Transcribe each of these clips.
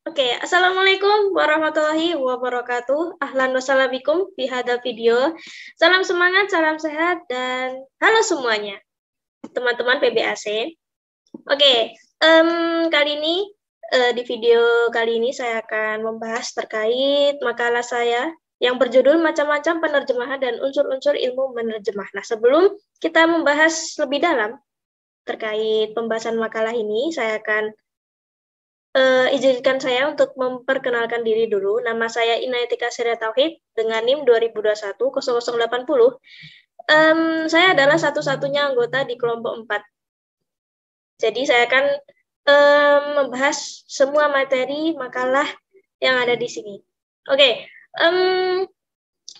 Oke, Assalamualaikum warahmatullahi wabarakatuh. Ahlan wassalamualaikum di hadal video. Salam semangat, salam sehat, dan halo semuanya, teman-teman PBAC. Oke, kali ini di video kali ini saya akan membahas terkait makalah saya yang berjudul Macam-macam Penerjemahan dan Unsur-unsur Ilmu Menerjemah. Nah, sebelum kita membahas lebih dalam terkait pembahasan makalah ini, saya akan izinkan saya untuk memperkenalkan diri dulu. Nama saya Inayatika Surya Tauhid dengan NIM 2021-0080. Saya adalah satu-satunya anggota di kelompok 4. Jadi saya akan membahas semua materi makalah yang ada di sini. Oke,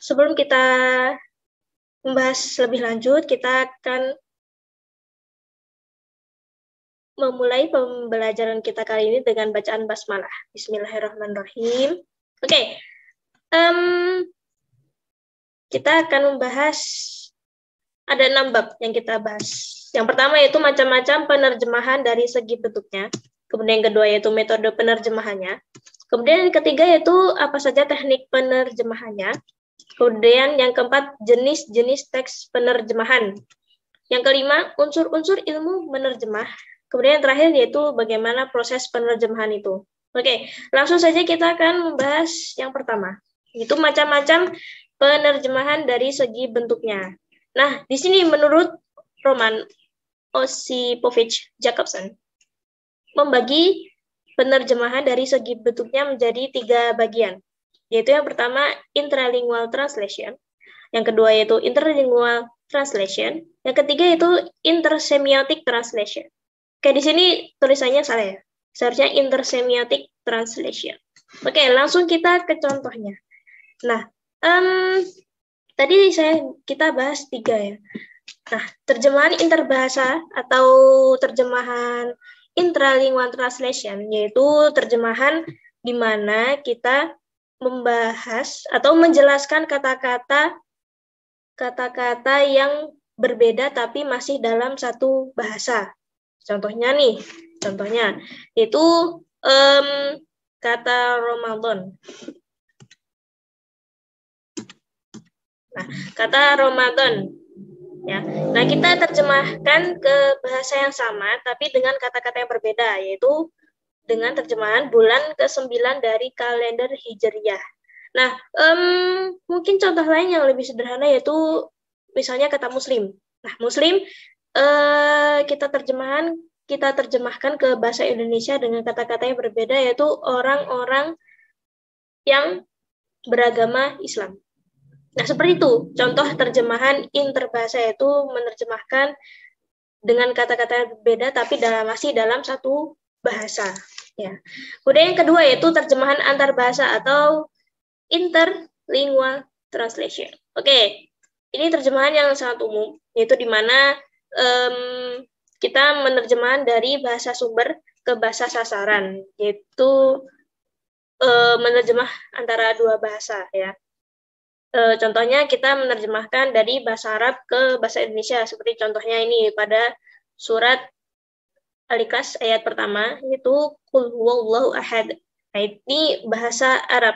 sebelum kita membahas lebih lanjut, kita akan memulai pembelajaran kita kali ini dengan bacaan basmalah. Bismillahirrahmanirrahim. Oke, kita akan membahas ada 6 bab yang kita bahas. Yang pertama yaitu macam-macam penerjemahan dari segi bentuknya. Kemudian yang kedua yaitu metode penerjemahannya. Kemudian yang ketiga yaitu apa saja teknik penerjemahannya. Kemudian yang keempat jenis-jenis teks penerjemahan. Yang kelima unsur-unsur ilmu menerjemah. Kemudian yang terakhir yaitu bagaimana proses penerjemahan itu. Oke, langsung saja kita akan membahas yang pertama. Itu macam-macam penerjemahan dari segi bentuknya. Nah, di sini menurut Roman Osipovich Jacobson, membagi penerjemahan dari segi bentuknya menjadi 3 bagian. Yaitu yang pertama intralingual translation, yang kedua yaitu interlingual translation, yang ketiga yaitu intersemiotic translation. Oke, di sini tulisannya salah ya. Seharusnya intersemiotic translation. Oke, langsung kita ke contohnya. Nah, tadi kita bahas 3 ya. Nah, terjemahan interbahasa atau terjemahan intralingual translation, yaitu terjemahan di mana kita membahas atau menjelaskan kata-kata yang berbeda tapi masih dalam satu bahasa. Contohnya yaitu kata Ramadan. Nah, kata Ramadan. Ya. Nah, kita terjemahkan ke bahasa yang sama tapi dengan kata-kata yang berbeda, yaitu dengan terjemahan bulan ke-9 dari kalender Hijriyah. Nah, mungkin contoh lain yang lebih sederhana yaitu misalnya kata Muslim. Nah, Muslim kita terjemahkan ke bahasa Indonesia dengan kata-kata yang berbeda, yaitu orang-orang yang beragama Islam. Nah, seperti itu contoh terjemahan interbahasa, yaitu menerjemahkan dengan kata-kata yang berbeda tapi masih dalam satu bahasa. Ya. Kemudian yang kedua yaitu terjemahan antar bahasa atau interlingual translation. Oke, ini terjemahan yang sangat umum, yaitu di mana kita menerjemahkan dari bahasa sumber ke bahasa sasaran, yaitu menerjemah antara 2 bahasa ya. Contohnya kita menerjemahkan dari bahasa Arab ke bahasa Indonesia, seperti contohnya ini pada surat Al-Ikhlas ayat pertama, yaitu Qul huwallahu ahad. Nah, ini bahasa Arab.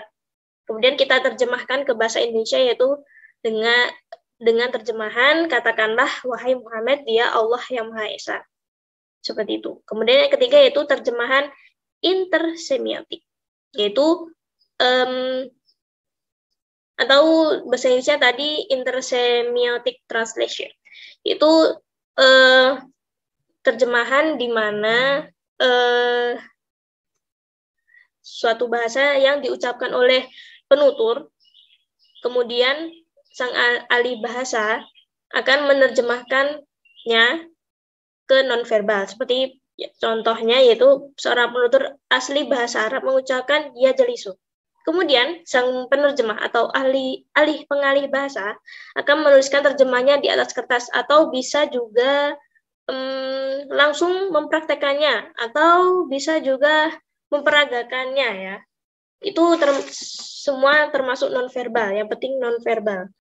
Kemudian kita terjemahkan ke bahasa Indonesia, yaitu dengan terjemahan katakanlah wahai Muhammad dia Allah yang Maha Esa. Seperti itu. Kemudian yang ketiga yaitu terjemahan intersemiotik, yaitu atau bahasa Indonesia tadi intersemiotic translation. Itu terjemahan di mana suatu bahasa yang diucapkan oleh penutur, kemudian sang ahli bahasa akan menerjemahkannya ke nonverbal. Seperti contohnya yaitu seorang penutur asli bahasa Arab mengucapkan ya jalisu. Kemudian sang penerjemah atau pengalih bahasa akan menuliskan terjemahnya di atas kertas atau bisa juga langsung mempraktekannya atau bisa juga memperagakannya ya. Itu semua termasuk nonverbal, yang penting nonverbal.